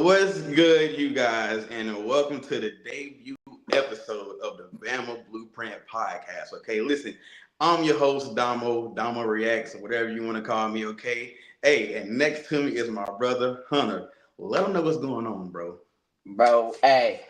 What's good, you guys, and welcome to the debut episode of the Bama Blueprint podcast. Okay, listen, I'm your host, Domo Reacts, or whatever you want to call me, okay? Hey, and next to me is my brother, Hunter. Let him know what's going on, bro. Bro, hey,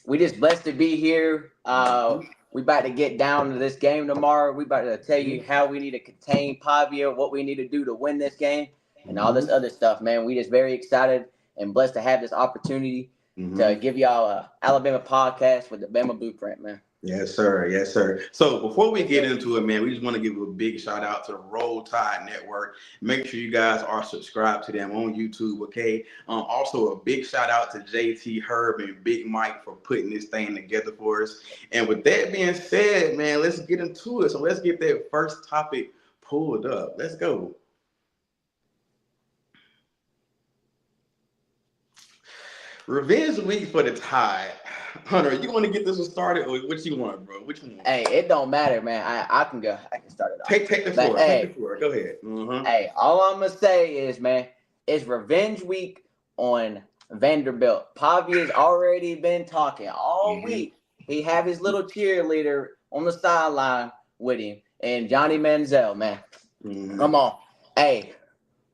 we just blessed to be here. We about to get down to this game tomorrow. We about to tell you how we need to contain Pavia, what we need to do to win this game, and all this other stuff, man. We just very excited and blessed to have this opportunity to give y'all a Alabama podcast with the Bama Blueprint, man. Yes, sir. Yes, sir. So before we get into it, man, we just want to give a big shout out to the Roll Tide Network. Make sure you guys are subscribed to them on YouTube, okay? Also, a big shout out to JT Herb and Big Mike for putting this thing together for us. And with that being said, man, let's get into it. So let's get that first topic pulled up. Let's go. Revenge week for the Tide. Hunter, you want to get this one started, or what you want, bro? Which one? Hey, it don't matter, man. I can go. I can start it off. Take the floor. Take the floor. Go ahead. Hey, all I'm gonna say is, man, it's revenge week on Vanderbilt. Pavia's already been talking all week. He have his little cheerleader on the sideline with him, and Johnny Manziel, man. Come on, hey.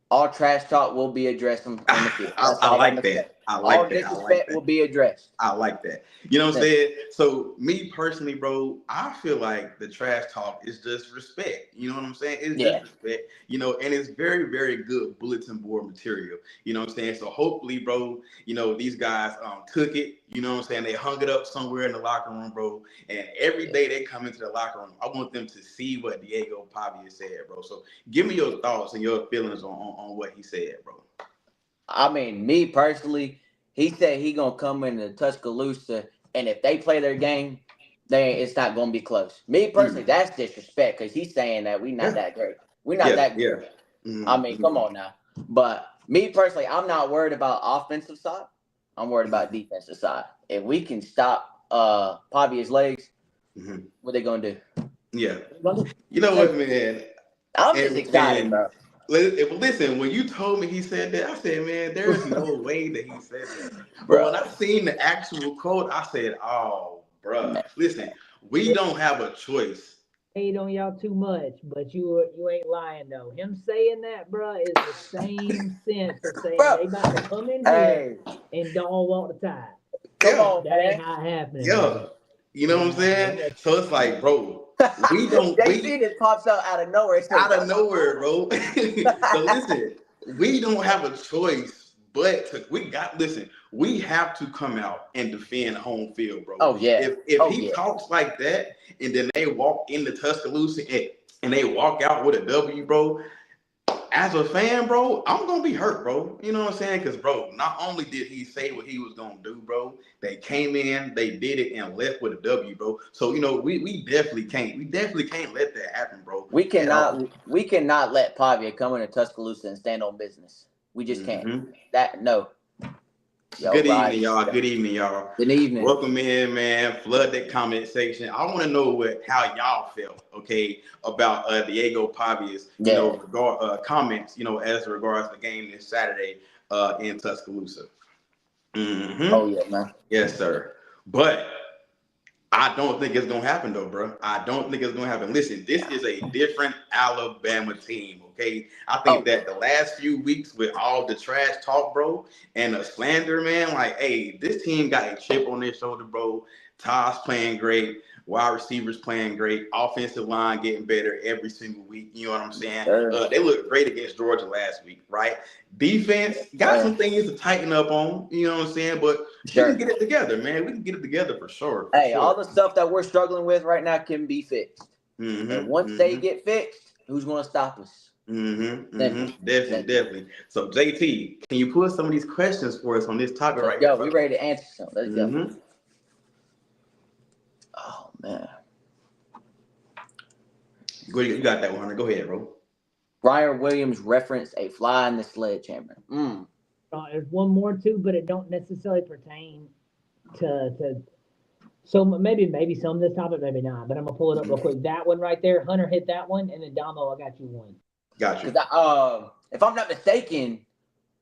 All trash talk will be addressed on the field. I like that. All disrespect will be addressed. I like that. You know what I'm saying? So me personally, bro, I feel like the trash talk is just respect. You know what I'm saying? It's just respect. You know, and it's very, very good bulletin board material. You know what I'm saying? So hopefully, bro, you know, these guys took it. You know what I'm saying? They hung it up somewhere in the locker room, bro. And every day they come into the locker room, I want them to see what Diego Pavia said, bro. So give me your thoughts and your feelings on what he said, bro. I mean, me personally, he said he gonna come into Tuscaloosa, and if they play their game, it's not gonna be close. Me personally, that's disrespect because he's saying that we not that great. We're not that good. I mean, come on now. But me personally, I'm not worried about offensive side. I'm worried about defensive side. If we can stop Pavia's legs, what they gonna do? Yeah. You know what, man? I'm just excited, bro. Listen, when you told me he said that, I said, man, there's no way that he said that. But when I seen the actual quote, I said, oh, bro, listen, we don't have a choice. Hate on y'all too much, but you ain't lying though. Him saying that, bro, is the same sense of saying they about to come in here and don't want the Tide. Come on, that ain't how it happening. Yeah, you know what I'm saying? So it's like, bro, we don't. JC just pops out of nowhere. Out of nowhere, bro. So listen, we don't have a choice but to. We have to come out and defend home field, bro. Oh yeah. If he talks like that, and then they walk into Tuscaloosa and they walk out with a W, bro. As a fan, bro, I'm gonna be hurt, bro. You know what I'm saying? Because, bro, not only did he say what he was gonna do, bro, they came in, they did it, and left with a W, bro. So, you know, we definitely can't let that happen, bro. We cannot let Pavia come into Tuscaloosa and stand on business. We just can't. No. Good evening, y'all. Good evening, y'all. Good evening. Welcome in, man. Flood that comment section. I want to know how y'all felt, okay, about Diego Pavia's, comments, as regards the game this Saturday in Tuscaloosa. Oh yeah, man. Yes, sir. But I don't think it's gonna happen though, bro. I don't think it's gonna happen. Listen, this is a different Alabama team, okay? I think that the last few weeks with all the trash talk, bro, and the slander, man, like, hey, this team got a chip on their shoulder, bro. Todd's playing great, wide receivers playing great, offensive line getting better every single week. You know what I'm saying? They looked great against Georgia last week, right? Defense got some things to tighten up on, you know what I'm saying? But we can get it together, man. We can get it together for sure. All the stuff that we're struggling with right now can be fixed. And once they get fixed, who's going to stop us? Definitely. So, JT, can you put some of these questions for us on this topic right now? Yo, we ready to answer some. Let's go. Oh, man. You got that one, Hunter. Go ahead, bro. Brian Williams referenced a fly in the sledgehammer. There's one more too, but it don't necessarily pertain to. So maybe some of this topic, maybe not. But I'm gonna pull it up real quick. That one right there, Hunter hit that one, and then Domo, I got you one. Got you. If I'm not mistaken,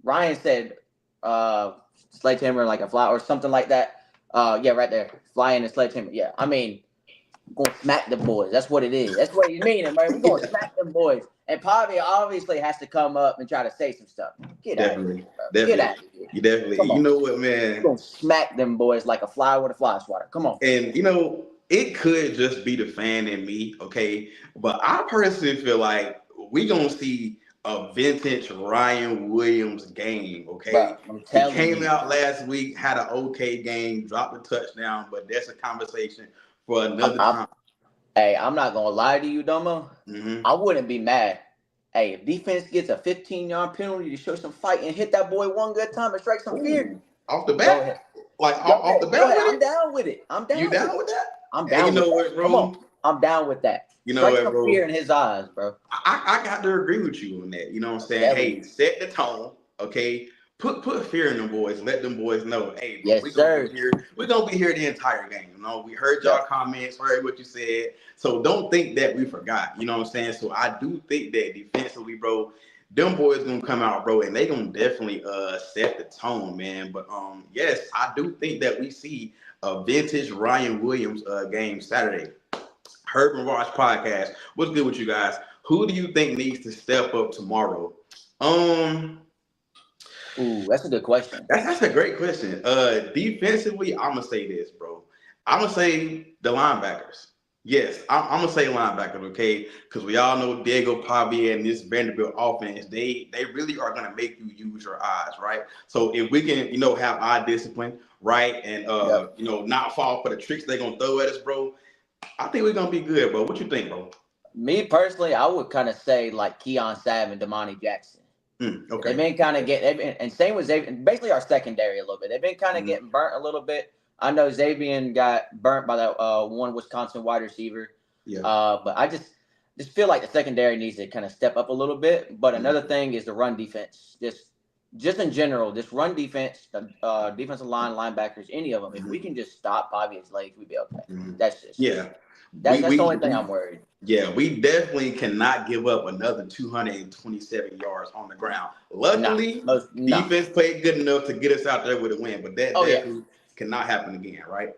Ryan said sledgehammer like a fly or something like that. Yeah, right there, flying and sledgehammer. Yeah, I mean, we're gonna smack them boys. That's what it is. That's what he's meaning, man. We're gonna smack them boys. And Pavia obviously has to come up and try to say some stuff. Get out of here, bro. Get out of here. You definitely. Come on. You know what, man? We're gonna smack them boys like a fly with a fly swatter. Come on. And it could just be the fan in me, okay? But I personally feel like we gonna see a vintage Ryan Williams game, okay? Bro, he came out last week, had an okay game, dropped a touchdown, but that's a conversation for another time. Hey, I'm not gonna lie to you, Domo. I wouldn't be mad. Hey, if defense gets a 15-yard penalty to show some fight and hit that boy one good time and strike some fear. Off the bat? Like off the bat? I'm down with it. You down with that? I'm down with that. Bro? Come on. I'm down with that. You know what, bro? Fear in his eyes, bro. I got to agree with you on that. You know what I'm saying? Definitely. Hey, set the tone, okay? Put fear in them boys. Let them boys know, hey, bro, yes, sir. We're gonna be here the entire game. We heard y'all comments, heard what you said. So don't think that we forgot. You know what I'm saying? So I do think that defensively, bro, them boys gonna come out, bro, and they gonna definitely set the tone, man. But yes, I do think that we see a vintage Ryan Williams game Saturday. Herb and Watch podcast. What's good with you guys? Who do you think needs to step up tomorrow? Ooh, that's a good question. That's a great question. Defensively, I'm gonna say this, bro. I'm gonna say the linebackers. Yes, I'm gonna say linebackers, okay? Because we all know Diego Pavia and this Vanderbilt offense, they really are gonna make you use your eyes, right? So if we can, have eye discipline, right, and not fall for the tricks they're gonna throw at us, bro, I think we're gonna be good, bro. What you think, bro? Me personally, I would kind of say like Keon Sabb and Damani Jackson. Okay. They've been kind of and same with Xavier, basically our secondary a little bit. They've been kind of getting burnt a little bit. I know Xavier got burnt by that one Wisconsin wide receiver. Yeah. But I just feel like the secondary needs to kind of step up a little bit. But another thing is the run defense. Just in general, this run defense, defensive line, linebackers, any of them. If we can just stop Pavia's legs, we'd be okay. That's just That's the only thing I'm worried. Yeah, we definitely cannot give up another 227 yards on the ground. Luckily, defense played good enough to get us out there with a win, but that definitely cannot happen again, right?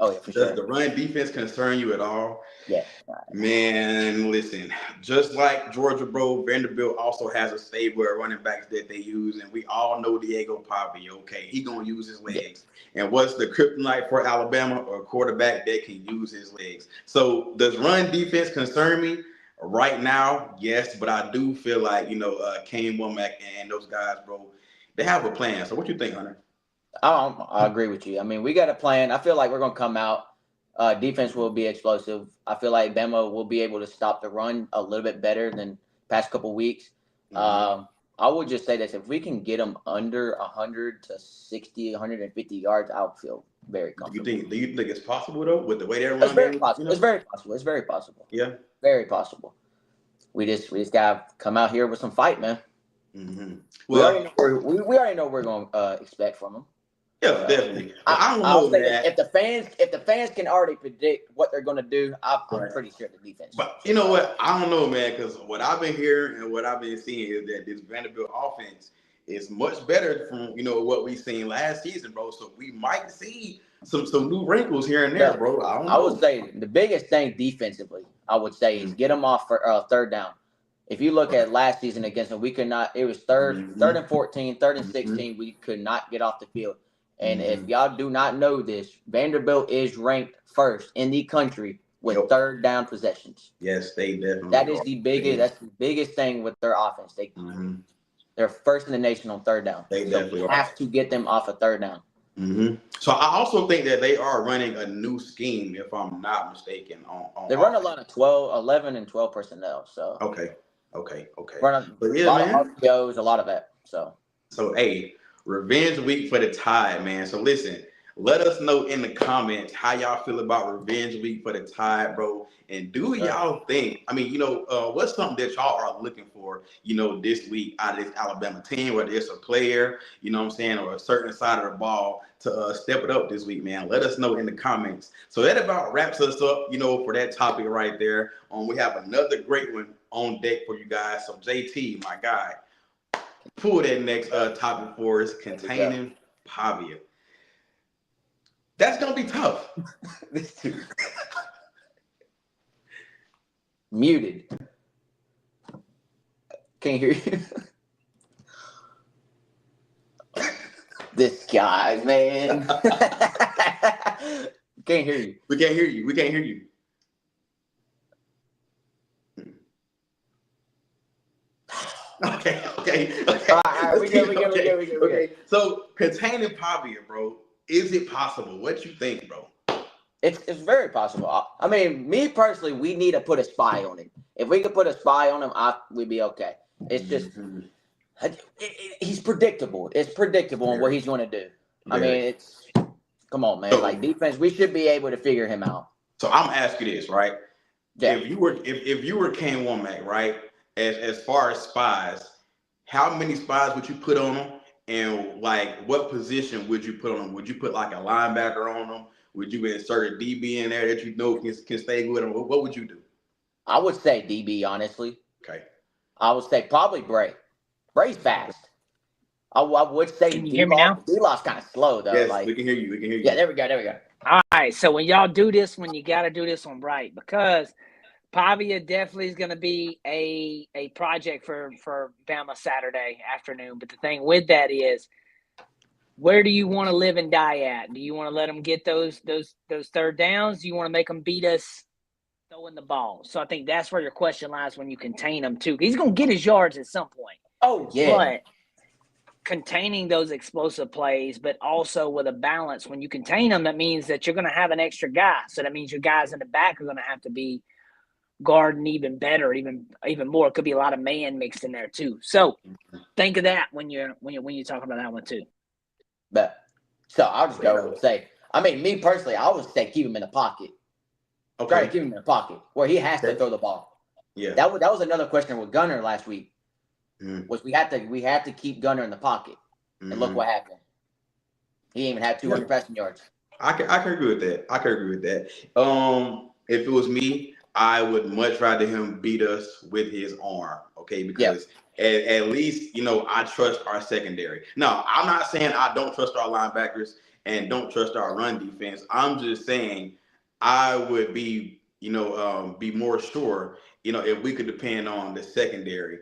Oh, yeah, for sure. Does the run defense concern you at all? Yeah. Man, listen, just like Georgia, bro, Vanderbilt also has a stable of running backs that they use, and we all know Diego Pavia, okay? He going to use his legs. Yeah. And what's the kryptonite for Alabama? Or a quarterback that can use his legs. So does run defense concern me? Right now, yes, but I do feel like, Kane Womack and those guys, bro, they have a plan. So what you think, Hunter? I agree with you. I mean, we got a plan. I feel like we're going to come out. Defense will be explosive. I feel like Bama will be able to stop the run a little bit better than past couple weeks. I would just say this. If we can get them under 100 to 60, 150 yards, I'll feel very comfortable. Do you think it's possible, though, with the way they're running? It's very possible. It's very possible. It's very possible. Yeah. Very possible. We just got to come out here with some fight, man. Mm-hmm. Well, we already know what we're going to expect from them. Yeah, definitely. I'll say that if the fans can already predict what they're going to do, I'm pretty sure the defense. But you know what? I don't know, man, because what I've been hearing and what I've been seeing is that this Vanderbilt offense is much better from what we seen last season, bro. So we might see some new wrinkles here and there, bro. I don't know. I would say the biggest thing defensively, I would say, is get them off for third down. If you look at last season against them, we could not. It was third and 14, third and 16. We could not get off the field. And if y'all do not know this, Vanderbilt is ranked first in the country with third down possessions. Yes, they definitely. That's the biggest thing with their offense. They're first in the nation on third down. They definitely have to get them off of third down. So I also think that they are running a new scheme, if I'm not mistaken. They run a lot of 11 and 12 personnel. So okay. Run a lot of RPOs, a lot of that. So hey. Revenge week for the Tide, man. So listen, let us know in the comments how y'all feel about revenge week for the Tide, bro. And do y'all think, what's something that y'all are looking for, this week out of this Alabama team, whether it's a player, or a certain side of the ball to step it up this week, man. Let us know in the comments. So that about wraps us up, for that topic right there. We have another great one on deck for you guys. So JT, my guy, pull that next topic for us, containing Pavia. That's gonna be tough. This dude. Muted. Can't hear you. This guy, man. Can't hear you. We can't hear you. We can't hear you. Okay. All right, we good. Okay. So containing Pavia, bro, is it possible? What you think, bro? It's very possible. I mean, me personally, we need to put a spy on him. If we could put a spy on him, we'd be okay. It's just he's predictable. It's predictable on what he's going to do. I mean, come on, man. Like defense, we should be able to figure him out. So I'm asking you this, right? Yeah. If you were Kane Womack, right? As far as spies, how many spies would you put on him? And like, what position would you put on him? Would you put like a linebacker on him? Would you insert a DB in there that you know can stay with him? What would you do? I would say DB, honestly. Okay. I would say probably Bray. Bray's fast. I would say Can you hear me now? D-Law's kind of slow, though. Yes, like, we can hear you. Yeah, there we go. All right, so when y'all do this one, you got to do this one right, because Pavia definitely is going to be a project for Bama Saturday afternoon. But the thing with that is, where do you want to live and die at? Do you want to let them get those third downs? Do you want to make them beat us throwing the ball? So I think that's where your question lies when you contain him too. He's going to get his yards at some point. Oh, yeah. But containing those explosive plays, but also with a balance. When you contain them, that means that you're going to have an extra guy. So that means your guys in the back are going to have to be guarding even better, even more. It could be a lot of man mixed in there too. So think of that when you're talking about that one too. But so I'll just go and say, I mean, me personally, I would say keep him in the pocket. Okay. Try to keep him in the pocket where he has to throw the ball. Yeah. That was another question with Gunner last week. Was we had to keep Gunner in the pocket, and look what happened. He didn't even have 200 passing yards. I can agree with that. If it was me, I would much rather him beat us with his arm. Okay, because at least I trust our secondary. Now, I'm not saying I don't trust our linebackers and don't trust our run defense. I'm just saying I would be be more sure if we could depend on the secondary.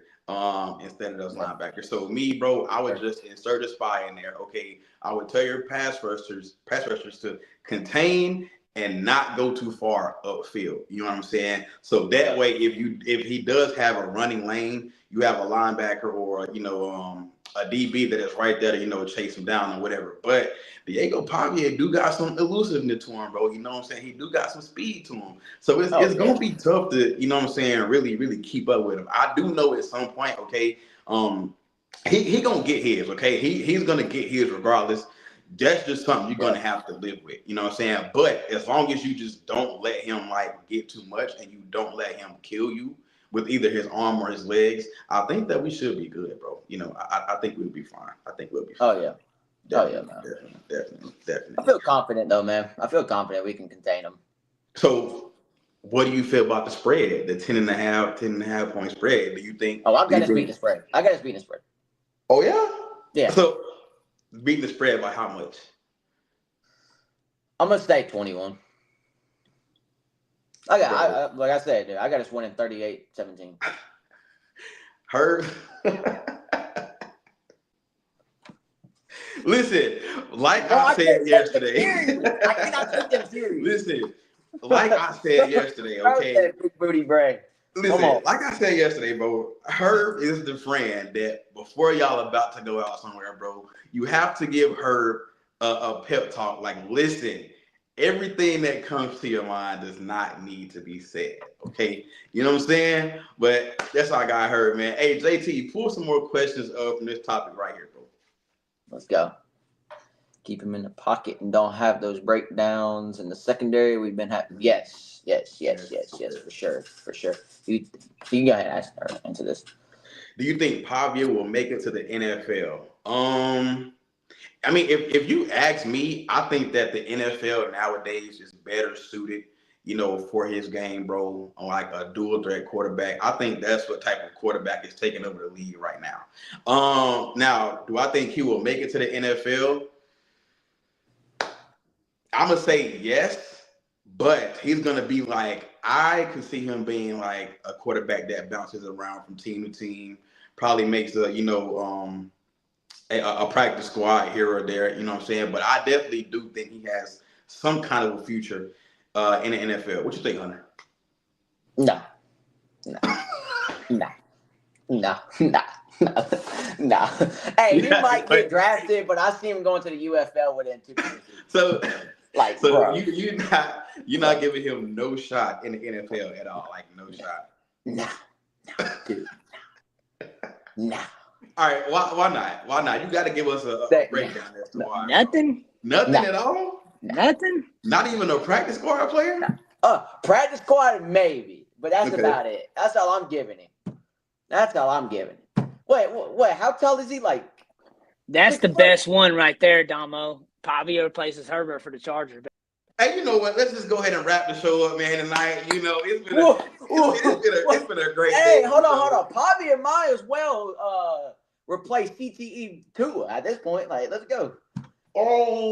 Instead of those linebackers. So me, bro, I would just insert a spy in there. Okay, I would tell your pass rushers to contain and not go too far upfield. You know what I'm saying? So that way, if he does have a running lane, you have a linebacker or a DB that is right there to chase him down or whatever. But Diego Pavia do got some elusiveness to him, bro. You know what I'm saying? He do got some speed to him. So it's gonna be tough to really, really keep up with him. I do know at some point, okay, he gonna get his, okay? He's gonna get his regardless. That's just something you're gonna have to live with. You know what I'm saying? But as long as you just don't let him get too much and you don't let him kill you with either his arm or his legs, I think that we should be good, bro. I think we'll be fine. Oh yeah. Definitely. I feel confident though, man. I feel confident we can contain them. So what do you feel about the spread, the 10.5 point spread? Do you think? Oh, I got us beating the spread. Oh yeah? Yeah. So beating the spread by how much? I'm gonna say 21. Like I said, I got us winning 38-17. Herb. Listen, I said yesterday. I cannot take them serious. Listen, like I said yesterday, okay? Big booty Bray. Listen, like I said yesterday, bro, Herb is the friend that before y'all about to go out somewhere, bro, you have to give Herb a pep talk. Like, listen, everything that comes to your mind does not need to be said, okay? You know what I'm saying? But that's all I got, Herb, man. Hey, JT, pull some more questions from this topic right here, bro. Let's go. Keep him in the pocket and don't have those breakdowns in the secondary. We've been having yes, for sure. You can go ahead and answer this. Do you think Pavia will make it to the NFL? I mean, if you ask me, I think that the NFL nowadays is better suited, for his game, bro, on like a dual threat quarterback. I think that's what type of quarterback is taking over the league right now. Now, do I think he will make it to the NFL? I'm gonna say yes, but he's gonna be like, I can see him being like a quarterback that bounces around from team to team, probably makes a practice squad here or there, you know what I'm saying? But I definitely do think he has some kind of a future in the NFL. What you think, Hunter? No. Hey, he might get drafted, but I see him going to the UFL within 2 years. So bro. you're not giving him no shot in the NFL at all, like no shot. No, dude. No. All right, why not? Why not? You got to give us a breakdown as to why. Nothing at all. Nothing. Not even a practice squad player. Practice squad maybe, but that's about it. That's all I'm giving him. Wait. How tall is he? Like, that's the best one right there, Domo. Pavia replaces Herbert for the Chargers. Hey, you know what? Let's just go ahead and wrap the show up, man. Tonight, it's been a great day. Hey, hold on. Pavia might as well replace CTE Tua at this point. Like, let's go. Oh,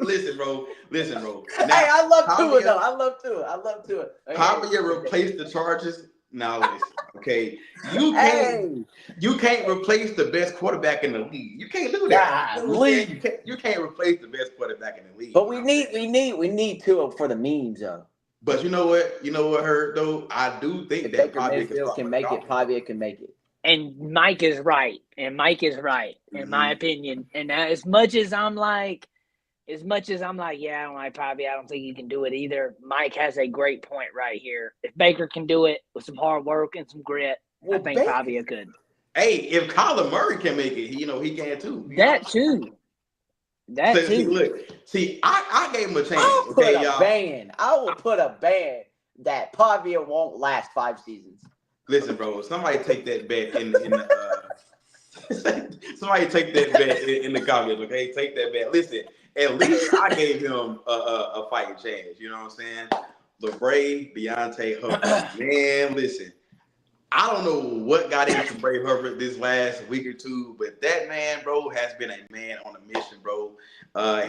listen, bro. Now, hey, I love Tua though. I love Tua. Pavia replaced the Chargers. Now listen, okay. You can't replace the best quarterback in the league. You can't do that. You can't replace the best quarterback in the league. But we need Tua for the memes though. But you know what? Hurt though? I do think that Pavia can make it. Pavia can make it. And Mike is right. In my opinion. And as much as I'm like, yeah, I don't like Pavia, I don't think he can do it either. Mike has a great point right here. If Baker can do it with some hard work and some grit, I think Pavia could. Hey, if Kyler Murray can make it, he can too. That too. See, I gave him a chance. I will put a ban that Pavia won't last 5 seasons. Listen, bro. Somebody take that bet in the somebody take that bet in the comments. Okay, take that bet. Listen, at least I gave him a fighting chance. You know what I'm saying? LeBray, Deontay Hubbard. Man, listen. I don't know what got into Bray Hubbard this last week or two, but that man, bro, has been a man on a mission, bro.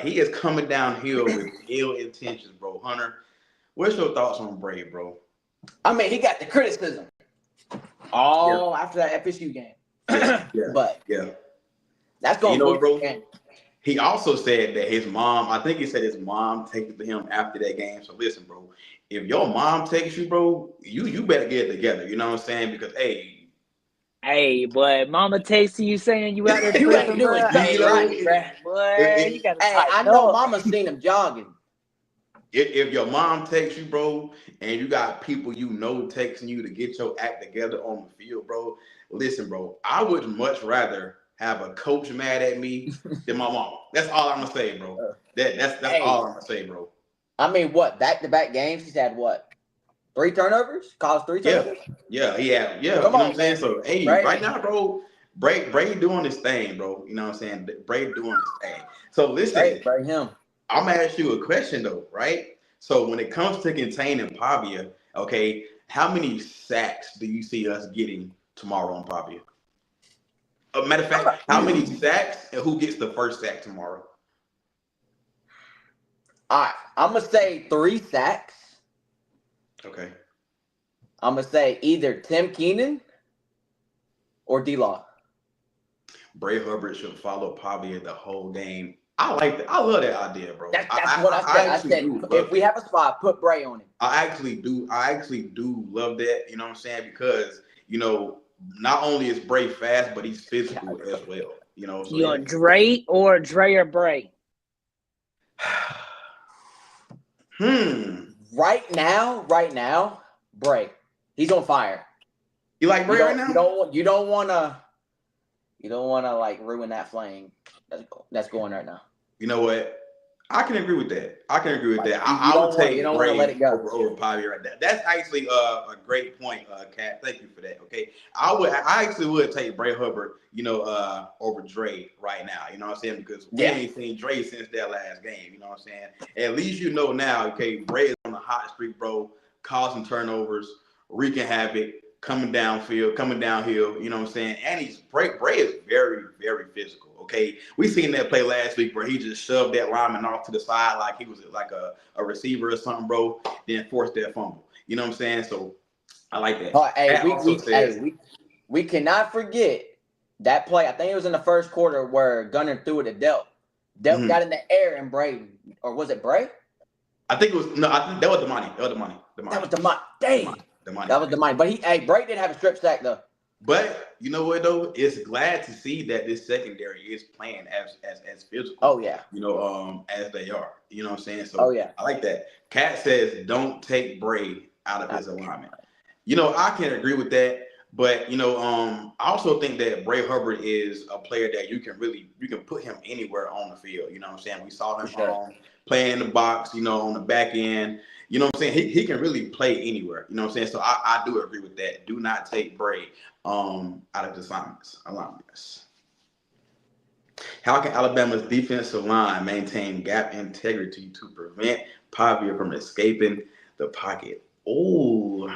He is coming downhill with ill intentions, bro. Hunter, what's your thoughts on Bray, bro? I mean, he got the criticism after that FSU game. That's going to bro. He also said that his mom, I think he said his mom texted him after that game. So listen, bro, if your mom texts you, bro, you better get it together. You know what I'm saying? Because hey, boy, mama texting you saying you out there you ain't doing right, boy. You gotta I know mama seen him jogging. If your mom texts you, bro, and you got people texting you to get your act together on the field, bro, listen, bro, I would much rather have a coach mad at me than my mama. That's all I'm gonna say, bro. That's all I'm gonna say, bro. I mean, what, back-to-back games? He's had what? 3 turnovers? Caused 3 turnovers? Yeah. Come on, you know what I'm saying? So right now, bro, Bray doing his thing, bro. You know what I'm saying? Bray doing his thing. So listen, Bray him. I'm gonna ask you a question though, right? So when it comes to containing Pavia, okay, how many sacks do you see us getting tomorrow on Pavia? Matter of fact, how many sacks and who gets the first sack tomorrow? All right, I'm going to say 3 sacks. Okay. I'm going to say either Tim Keenan or D-Law. Bray Hubbard should follow Pavia the whole game. I love that idea, bro. That's what I said. If we have a spot, put Bray on him. I actually do love that, you know what I'm saying? Because, not only is Bray fast, but he's physical as well. So you on Dre or Bray? Right now, Bray. He's on fire. You like Bray right now? You don't want to like ruin that flame that's going right now. You know what? I can agree with that. I would take Bray over Pavia right there. That's actually a great point, Kat. Thank you for that. Okay, I actually would take Bray Hubbard, over Dre right now. You know what I'm saying? Because we ain't seen Dre since that last game. You know what I'm saying? At least now, okay, Bray is on a hot streak, bro, causing turnovers, wreaking havoc, coming downhill. You know what I'm saying? And Bray is very, very physical. Okay, we seen that play last week where he just shoved that lineman off to the side like he was like a receiver or something, bro. Then forced that fumble. You know what I'm saying? So I like that. We cannot forget that play. I think it was in the first quarter where Gunner threw it to Delp. Delp got in the air and Bray, or was it Bray? I think it was I think that was the money. That was the money. That was the money. Dang. That was the money. But Bray did have a strip sack though. But you know what though? It's glad to see that this secondary is playing as physical. Oh yeah. You know, as they are. You know what I'm saying? So oh yeah. I like that. Cat says don't take Bray out of his alignment. You know, I can agree with that. But you know, I also think that Bray Hubbard is a player that you can put him anywhere on the field. You know what I'm saying? We saw him playing in the box, you know, on the back end. You know what I'm saying? He can really play anywhere. You know what I'm saying? So I do agree with that. Do not take Bray out of the alignments. How can Alabama's defensive line maintain gap integrity to prevent Pavia from escaping the pocket? Oh,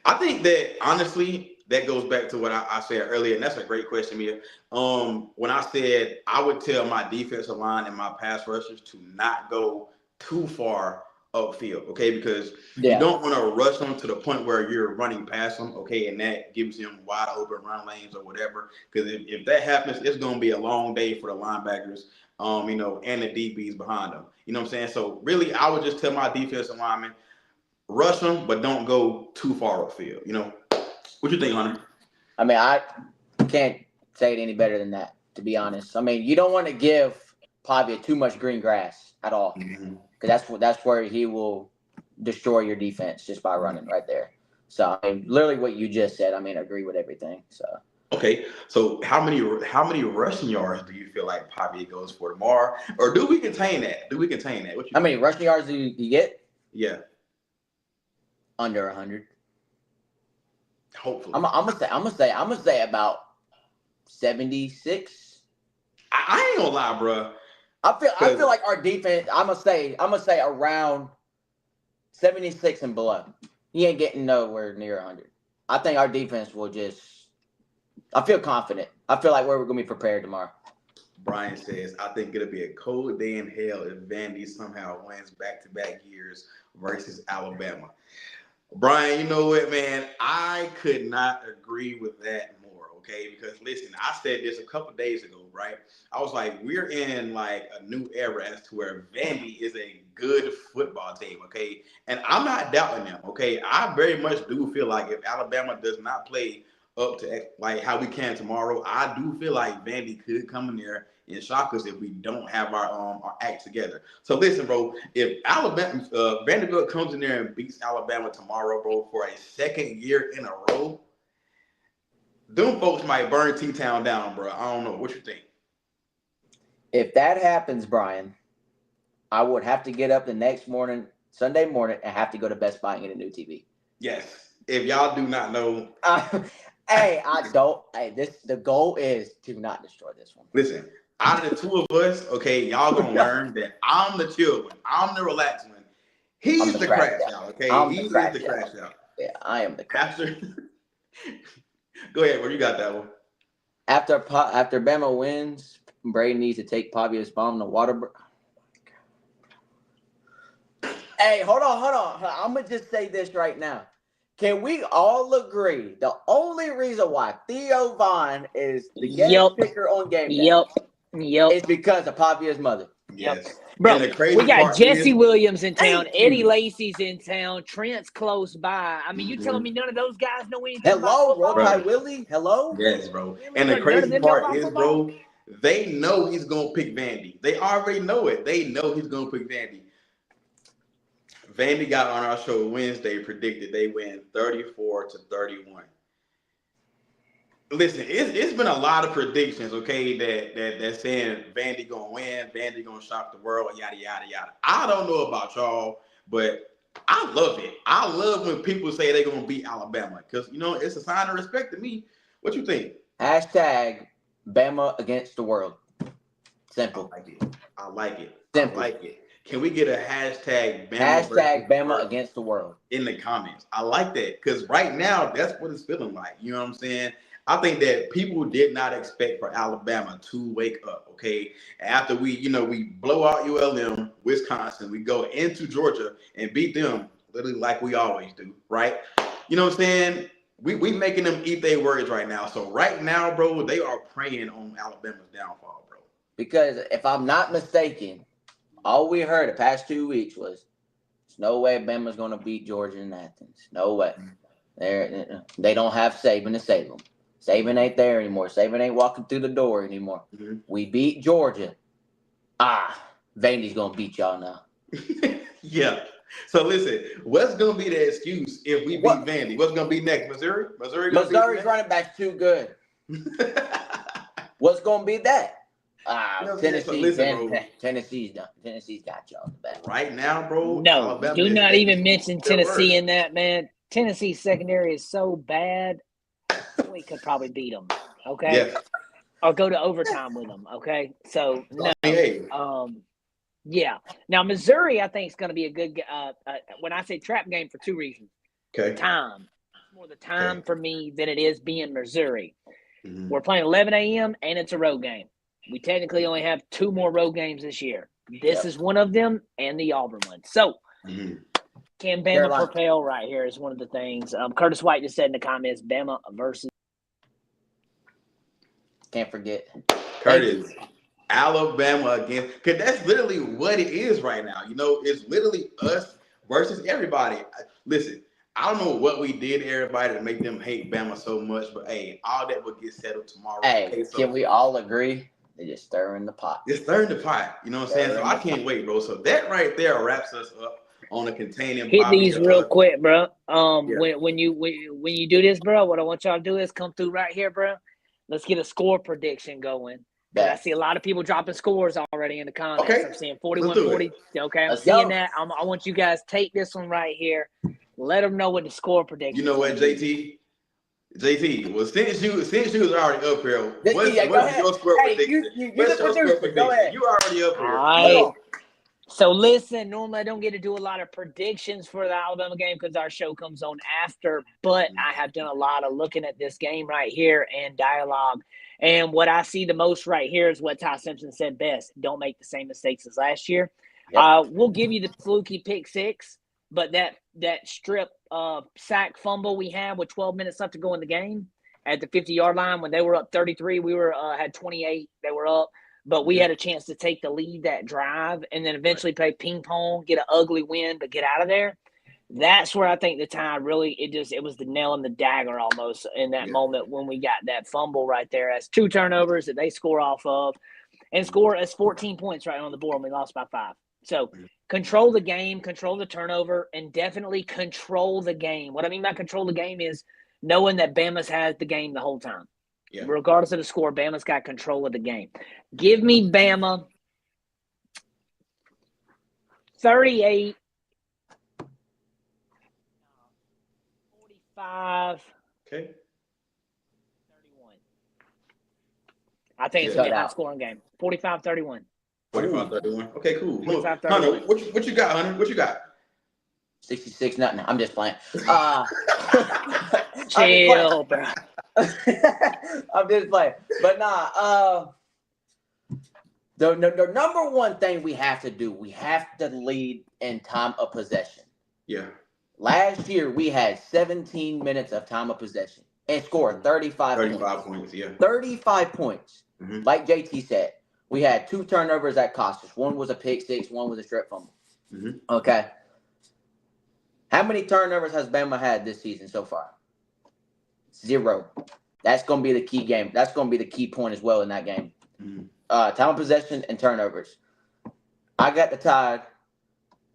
I think that honestly, that goes back to what I said earlier, and that's a great question, Mia. When I said I would tell my defensive line and my pass rushers to not go too far upfield, okay? Because you don't want to rush them to the point where you're running past them, okay? And that gives them wide open run lanes or whatever. Because if that happens, it's going to be a long day for the linebackers, you know, and the DBs behind them. You know what I'm saying? So really, I would just tell my defensive linemen, rush them, but don't go too far upfield. You know, what you think, Hunter? I mean, I can't say it any better than that, to be honest. I mean, you don't want to give Pavia too much green grass at all, because that's where he will destroy your defense just by running right there. So I mean, literally what you just said. I mean, I agree with everything. So okay, so how many rushing yards do you feel like Pavia goes for tomorrow, or do we contain that? How many rushing yards do you get? Yeah. Under 100. Hopefully. I'm gonna say about 76. I ain't gonna lie, bro. I feel like our defense. I'm gonna say around 76 and below. He ain't getting nowhere near 100. I think our defense will just. I feel confident. I feel like we're gonna be prepared tomorrow. Brian says, I think it'll be a cold day in hell if Vandy somehow wins back-to-back years versus Alabama. Brian, you know what, man? I could not agree with that more, okay? Because, listen, I said this a couple days ago, right? I was like, we're in, like, a new era as to where Vandy is a good football team, okay? And I'm not doubting them, okay? I very much do feel like if Alabama does not play up to, like, how we can tomorrow, I do feel like Vandy could come in there and shock us if we don't have our act together. So listen, bro, if Vanderbilt comes in there and beats Alabama tomorrow, bro, for a second year in a row, them folks might burn T-Town down, bro. I don't know. What you think? If that happens, Brian, I would have to get up the next morning, Sunday morning, and have to go to Best Buy and get a new TV. Yes. If y'all do not know. The goal is to not destroy this one. Listen. Out of the two of us, okay, y'all gonna learn that I'm the chill one. I'm the relaxed one. He's the crash out, okay? He's the crash out. Yeah, I am the crash out. Go ahead, bro. You got that one. After Bama wins, Brady needs to take Pavia's bomb in the water. Hey, hold on. I'm going to just say this right now. Can we all agree the only reason why Theo Vaughn is the guest picker on game day is because of Pavia's mother? Yes. Bro, we got Jesse Williams in town. Eddie Lacy's in town. Trent's close by. I mean, you telling me none of those guys know anything about football? Rotai Willie? Hello? Yes, bro. And the crazy part is, bro, they know he's going to pick Vandy. They already know it. They know he's going to pick Vandy. Vandy got on our show Wednesday, predicted they win 34-31. Listen, it's been a lot of predictions, okay, that saying Vandy gonna win, Vandy gonna shock the world, yada yada yada. I don't know about y'all, but I love it. I love when people say they're gonna beat Alabama because you know it's a sign of respect to me. What you think? Hashtag Bama against the world. Simple. I like it. Simple. I like it. Can we get a hashtag Hashtag Bama against the world in the comments? I like that because right now that's what it's feeling like. You know what I'm saying? I think that people did not expect for Alabama to wake up. Okay, after we blow out ULM, Wisconsin, we go into Georgia and beat them literally like we always do, right? You know what I'm saying? We making them eat their words right now. So right now, bro, they are preying on Alabama's downfall, bro. Because if I'm not mistaken, all we heard the past 2 weeks was, "There's no way Bama's going to beat Georgia in Athens. No way. They don't have Saban to save them. Saban ain't there anymore. Saban ain't walking through the door anymore. Mm-hmm. We beat Georgia. Vandy's going to beat y'all now." Yeah. So listen, what's going to be the excuse if we beat Vandy? What's going to be next? Missouri? Missouri's running back's too good. What's going to be that? Tennessee's done. Tennessee's got y'all in the back. Right now, bro. No, Alabama do not even mention Tennessee worse. in that, man. Tennessee's secondary is so bad, we could probably beat them. Okay, yeah. Or go to overtime with them. Okay, so no. Yeah. Now Missouri, I think is going to be a good. When I say trap game, for two reasons. Okay. Time. It's more the time for me than it is being Missouri. Mm-hmm. We're playing 11 a.m. and it's a road game. We technically only have 2 more road games this year. This is one of them, and the Auburn one. So, can Bama propel right here is one of the things. Curtis White just said in the comments, Bama versus. Can't forget. Curtis, Alabama against, because that's literally what it is right now. You know, it's literally us versus everybody. Listen, I don't know what we did to everybody to make them hate Bama so much, but hey, all that will get settled tomorrow. Hey, can we all agree? They just stirring the pot. It's stirring the pot. You know what I'm saying? So I can't wait, bro. So that right there wraps us up on the containing. Hit these real quick, bro. When you do this, bro, what I want y'all to do is come through right here, bro. Let's get a score prediction going. I see a lot of people dropping scores already in the comments. Okay. I'm seeing 41-40. Okay, I'm seeing that. I want you guys take this one right here. Let them know what the score prediction. You know what, JT? Well, since you was already up here, what's your score prediction? What's your score prediction? Go ahead. You already up here. All right. So listen, normally I don't get to do a lot of predictions for the Alabama game because our show comes on after, but I have done a lot of looking at this game right here and dialogue. And what I see the most right here is what Ty Simpson said best. Don't make the same mistakes as last year. Yep. We'll give you the fluky pick 6, but that strip sack fumble we had with 12 minutes left to go in the game at the 50-yard line when they were up 33, we had 28. They were up. But we had a chance to take the lead that drive and then eventually play ping pong, get an ugly win, but get out of there. That's where I think the Tide really it was the nail in the dagger almost in that moment when we got that fumble right there. As 2 turnovers that they score off of and score as 14 points right on the board and we lost by 5. So control the game, control the turnover, and definitely control the game. What I mean by control the game is knowing that Bama's had the game the whole time. Yeah. Regardless of the score, Bama's got control of the game. Give me Bama 38, 45, 31. I think it's going to be a high-scoring game. 45-31. 45-31. Okay, cool. 45-31. Hunter, what you got, Hunter? What you got? 66-0. I'm just playing. Chill, bro. I'm just playing. But the number one thing we have to do, we have to lead in time of possession. Yeah. Last year, we had 17 minutes of time of possession and scored 35 points. Yeah. 35 points. Mm-hmm. Like JT said, we had 2 turnovers that cost us. One was a pick 6, one was a strip fumble. Mm-hmm. Okay. How many turnovers has Bama had this season so far? 0. That's going to be the key game. That's going to be the key point as well in that game. Mm-hmm. Time of possession and turnovers. I got the Tide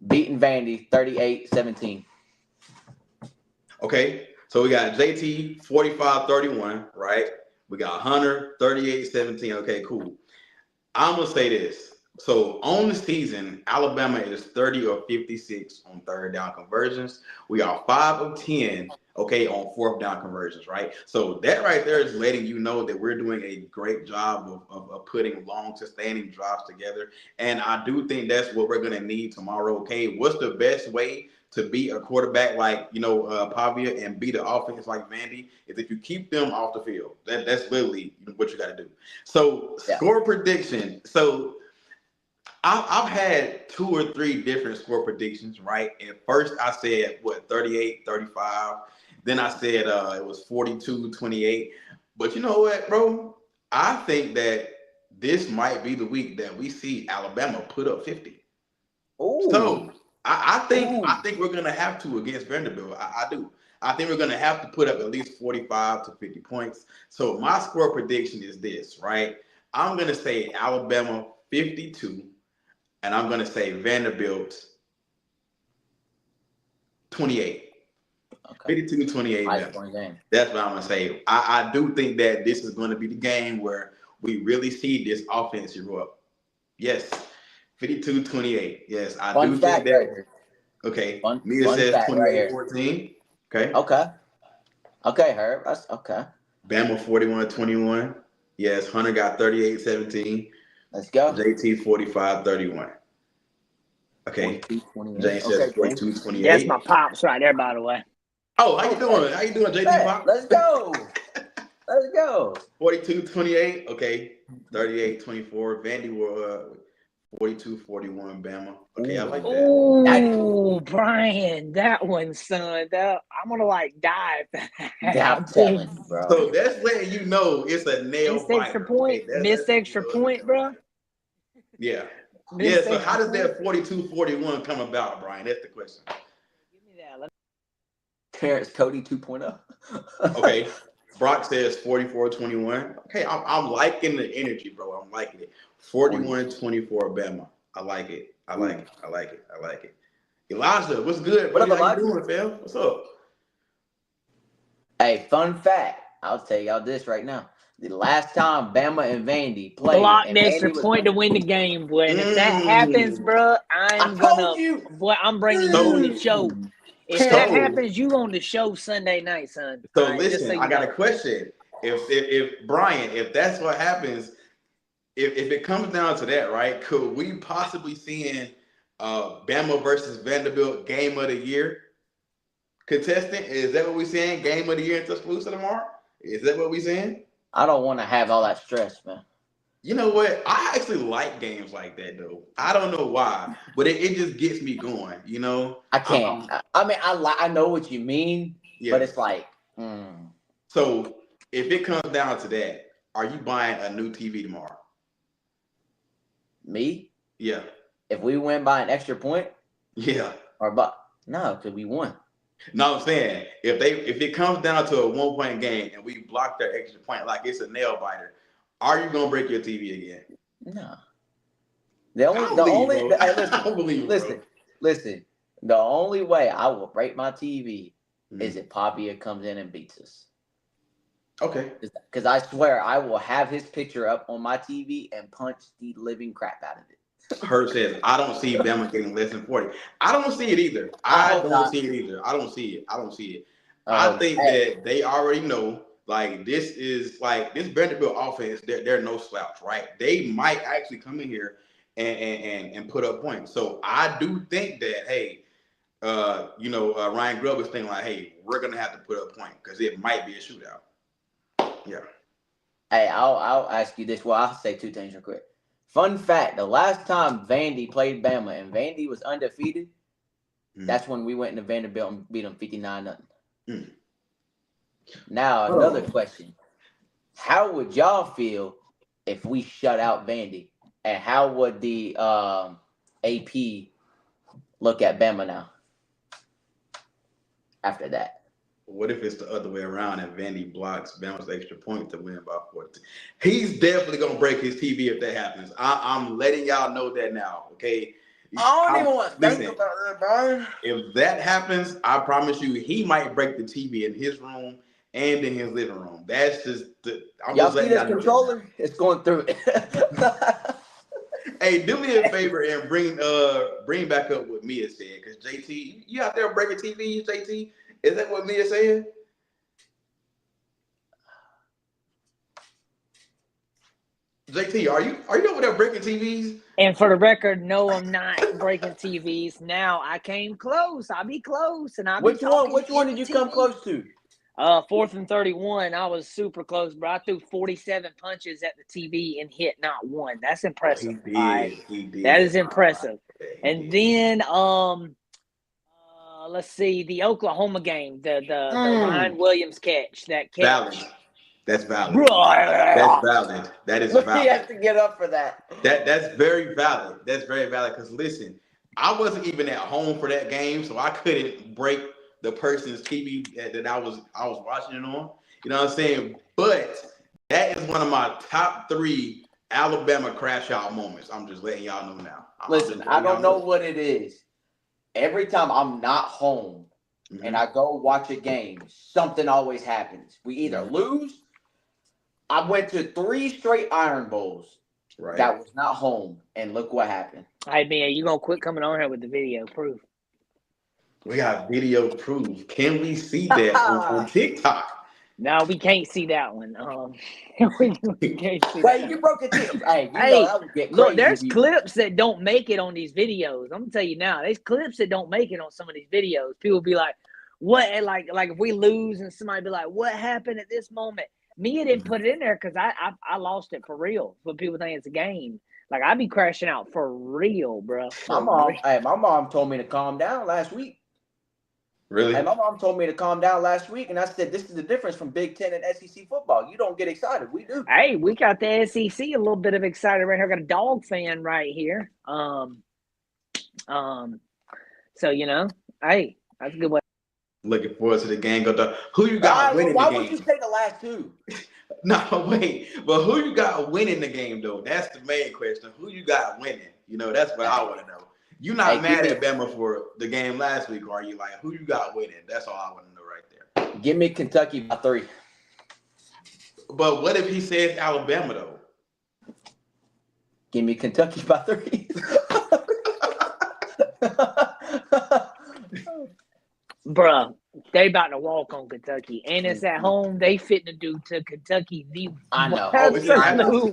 beating Vandy 38-17. Okay, so we got JT 45-31, right? We got Hunter 38-17. Okay, cool. I'm gonna say this. So on the season, Alabama is 30 or 56 on third down conversions. We are 5 of 10, okay, on fourth down conversions, right? So that right there is letting you know that we're doing a great job of putting long, sustaining drives together. And I do think that's what we're going to need tomorrow, okay? What's the best way to beat a quarterback like, Pavia and beat an offense like Vandy is if you keep them off the field. That's literally what you got to do. So score prediction. So I've had 2 or 3 different score predictions, right? At first, I said, 38-35. Then I said it was 42-28. But you know what, bro? I think that this might be the week that we see Alabama put up 50. Ooh. So I think we're going to have to against Vanderbilt. I do. I think we're going to have to put up at least 45 to 50 points. So my score prediction is this, right? I'm going to say Alabama 52. And I'm going to say Vanderbilt 28. Okay. 52-28. That's what I'm going to say. I do think that this is going to be the game where we really see this offense grow up. Yes. 52-28. Yes, I do think that. Right, okay. Mia says 28-14. Okay. Okay, Herb. That's okay. Bama 41-21. Yes, Hunter got 38-17. Let's go. JT 45-31. Okay. Jay says 42-28. That's my pops right there, by the way. Oh, how you doing? How you doing, JT Pop? Let's go. Let's go. 42-28. Okay. 38-24. Vandy were 42-41. Bama. Okay, I like that. Oh, Brian, that one, son. I'm gonna die. I'm telling you, bro. So that's letting you know it's a nail biter. Extra point. Okay, Missed extra point, bro. Yeah. Yeah, so how does that 42-41 come about, Brian? That's the question. Give me that. Terrence Cody 2.0. Okay. Brock says 44-21. Okay, I'm liking the energy, bro. I'm liking it. 41-24 Bama. I like it. I like it. Elijah, what's good? What up, Elijah? How you doing, fam? What's up? Hey, fun fact. I'll tell y'all this right now. The last time Bama and Vandy played, block the extra point to win the game, boy. And if that happens, bro, I'm bringing you on the show. If that happens, you on the show Sunday night, son. So listen, I got a question. If Brian, if that's what happens, if it comes down to that, right? Could we possibly seeing Bama versus Vanderbilt game of the year contestant? Is that what we're saying? Game of the year in Tuscaloosa tomorrow? Is that what we're saying? I don't want to have all that stress, man. You know what? I actually like games like that, though. I don't know why, but it just gets me going. You know, I can't. I know what you mean, but it's like. So if it comes down to that, are you buying a new TV tomorrow? Me? Yeah. If we win by an extra point? Yeah. No, because we won. No, I'm saying if it comes down to a 1-point game and we block that extra point like it's a nail biter, are you gonna break your TV again? No. Listen. The only way I will break my TV is if Pavia comes in and beats us. Okay. Because I swear I will have his picture up on my TV and punch the living crap out of it. Herb says, I don't see Bama getting less than 40. I don't see it either. I don't see it. I think that they already know, like, this Vanderbilt offense, they're no slouch, right? They might actually come in here and put up points. So I do think that, hey, Ryan Grubb is thinking like, hey, we're going to have to put up a point because it might be a shootout. Yeah. Hey, I'll ask you this. Well, I'll say 2 things real quick. Fun fact, the last time Vandy played Bama and Vandy was undefeated, that's when we went into Vanderbilt and beat them 59-0. Now, another question. How would y'all feel if we shut out Vandy? And how would the AP look at Bama now after that? What if it's the other way around and Vandy blocks Bama's extra point to win by 14? He's definitely going to break his TV if that happens. I'm letting y'all know that now, okay? I don't even want to think about that, Brian. If that happens, I promise you he might break the TV in his room and in his living room. That's just y'all see this controller? It's going through it. Hey, do me a favor and bring back up what Mia said, because JT, you out there breaking TVs, JT? Is that what Mia said? JT, are you over there breaking TVs? And for the record, no, I'm not breaking TVs. Now I came close. I'll be close, and I'll be Which one? talking Which one in did you the come TV. close to? 4th and 31. I was super close, bro. I threw 47 punches at the TV and hit not one. That's impressive. He did. Right? He did. That is impressive. He and did. then let's see, the Oklahoma game, the Ryan Williams catch, that catch. Valid. That's valid. That's valid. That is Look, valid. he has to get up for that. That's very valid. That's very valid. Because listen, I wasn't even at home for that game, so I couldn't break the person's TV that I was watching it on. You know what I'm saying? But that is one of my top 3 Alabama crash out moments. I'm just letting y'all know now. Listen, I don't know what it is. Every time I'm not home and I go watch a game, something always happens. We either lose. I went to 3 straight Iron Bowls. Right. That was not home, and look what happened. Hey, man, you gonna quit coming on here with the video proof? We got video proof. Can we see that on TikTok? No, we can't see that one. We can't see Wait, that. you broke a tip. Hey, know that would get crazy. Look, there's clips that don't make it on these videos. I'm gonna tell you now. There's clips that don't make it on some of these videos. People be like, "What?" And like if we lose, and somebody be like, "What happened at this moment?" Mia didn't put it in there because I lost it for real. But people think it's a game. Like I be crashing out for real, bro. My mom told me to calm down last week. Really? Hey, my mom told me to calm down last week, and I said, this is the difference from Big Ten and SEC football. You don't get excited. We do. Hey, we got the SEC a little bit of excited right here. I got a dog fan right here. So, you know, hey, that's a good way. Looking forward to the game. Who you got winning the game? Why would you say the last 2? No, wait. But who you got winning the game, though? That's the main question. Who you got winning? You know, that's what I want to know. You're not mad at Bama for the game last week, are you? Like, who you got winning? That's all I want to know right there. Give me Kentucky by 3. But what if he says Alabama, though? Give me Kentucky by 3. Bruh, they about to walk on Kentucky. And it's at home. They fitting to do to Kentucky the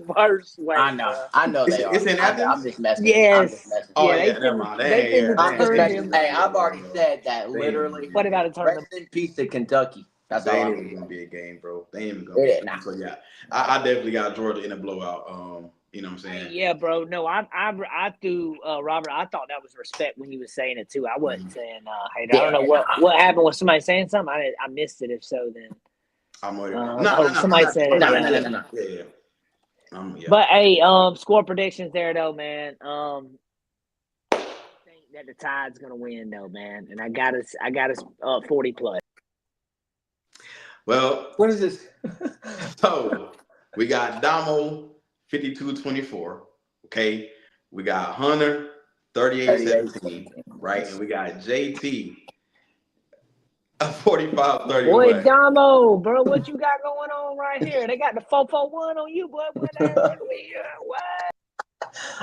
worst way. I know they are. It's in Athens? I'm just messing. Yes. Oh, yeah, never mind. I'm just messing. Hey, I've already said that literally. What about a tournament? Rest in peace to Kentucky. That's all. They ain't even going to be a game, bro. They ain't even going to be a game. So, yeah, I definitely got Georgia in a blowout. You know what I'm saying? Yeah, bro. No, I threw Robert. I thought that was respect when he was saying it too. I wasn't saying hater. I don't know what happened. Was somebody saying something? I missed it. If so, then I'm with somebody said it. No. Yeah. Yeah. But hey, score predictions there though, man. I think that the Tide's gonna win though, man. And I got us 40 plus. Well, what is this? So we got Domo 52-24. Okay. We got Hunter 38-17. Right. And we got JT 45-31. Boy, Domo, bro, what you got going on right here? They got the 441 on you, boy. What?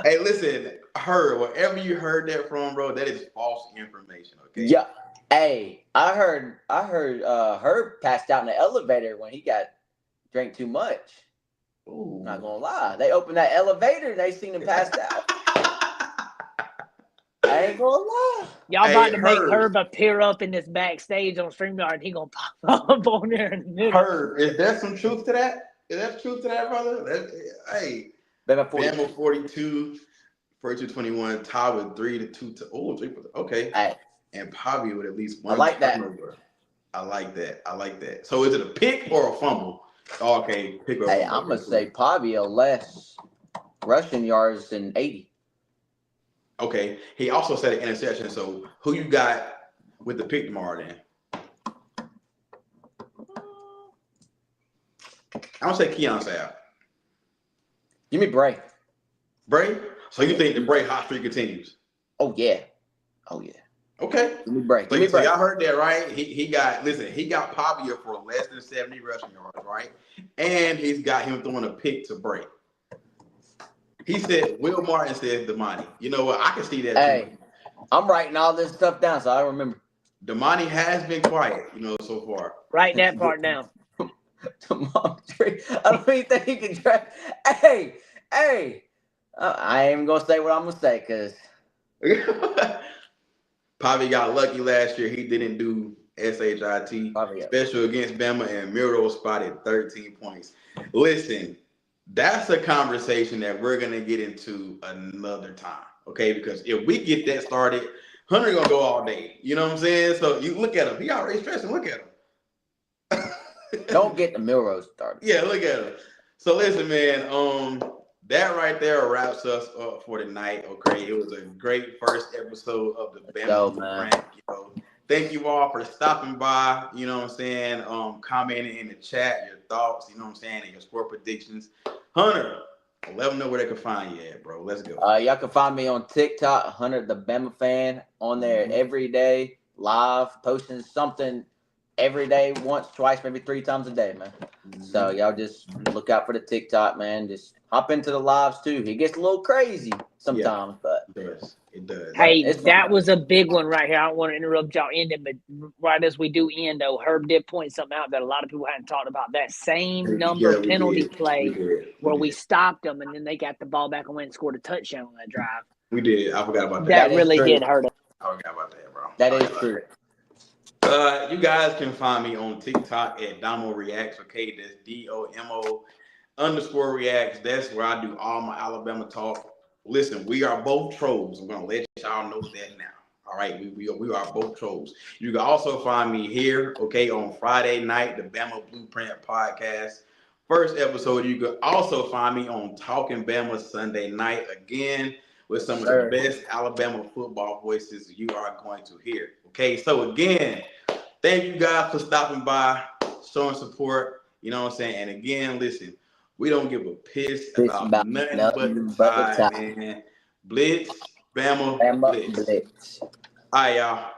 Hey, listen, wherever you heard that from, bro, that is false information. Okay. Yeah. Hey, I heard Herb passed out in the elevator when he drank too much. Ooh. Not gonna lie. They opened that elevator, they seen him passed out. I ain't gonna lie. Y'all about to make Herb appear up in this backstage on StreamYard, and he gonna pop up on there in the middle. Herb, is there some truth to that? Is there truth to that, brother? Hey, Bama 42, 42-21, tied with 3-2. Okay. Hey. And Pavia with at least one. I like that. I like that. So is it a pick or a fumble? Oh, okay, pick or Hey, fumble. I'm gonna say Pavia less rushing yards than 80. Okay. He also said an interception. So who you got with the pick tomorrow then? I'm gonna say Keon Sapp. Give me Bray. Bray? So you think the Bray hot streak continues? Oh yeah. Okay. Give me Bray. So y'all heard that, right? He got Pavia for less than 70 rushing yards, right? And he's got him throwing a pick to Bray. He said, Will Martin says Damani. You know what? I can see that Hey, too. I'm writing all this stuff down so I remember. Damani has been quiet, so far. Write that part down. I don't even think he can track. Hey, I ain't even gonna say what I'm gonna say because Pavia got lucky last year. He didn't do SHIT special against Bama, and Miro spotted 13 points. Listen, that's a conversation that we're gonna get into another time, okay? Because if we get that started, Hunter gonna go all day. You know what I'm saying? So you look at him. He already stressing. Look at him. Don't get the Milrose started. Yeah, look at him. So listen, man. That right there wraps us up for tonight. Okay, it was a great first episode of the Bama Blueprint. Thank you all for stopping by. You know what I'm saying? Commenting in the chat your thoughts. You know what I'm saying, and your score predictions. Hunter, let them know where they can find you at, bro. Let's go. Y'all can find me on TikTok, Hunter the Bama fan, on there every day, live, posting something every day, once, twice, maybe 3 times a day, man. So y'all just look out for the TikTok, man. Just hop into the lives too. He gets a little crazy sometimes, but it does. Hey, that was a big one right here. I don't want to interrupt y'all ending, but right as we do end, though, Herb did point something out that a lot of people hadn't talked about. That same number penalty play where we stopped them, and then they got the ball back and went and scored a touchdown on that drive. We did. I forgot about that. That really did hurt us. I forgot about that, bro. That is true. You guys can find me on TikTok at Domo Reacts. Okay, that's DOMO_reacts. That's where I do all my Alabama talk. Listen, we are both trolls. I'm gonna let y'all know that now. All right, we are both trolls. You can also find me here, okay, on Friday night, the Bama Blueprint podcast. First episode. You can also find me on Talking Bama Sunday night again with some of the best Alabama football voices you are going to hear. Okay, so again, thank you guys for stopping by, showing support. You know what I'm saying? And again, listen, we don't give a piss about nothing but the time, man. Blitz, Bama, Blitz. All right, y'all.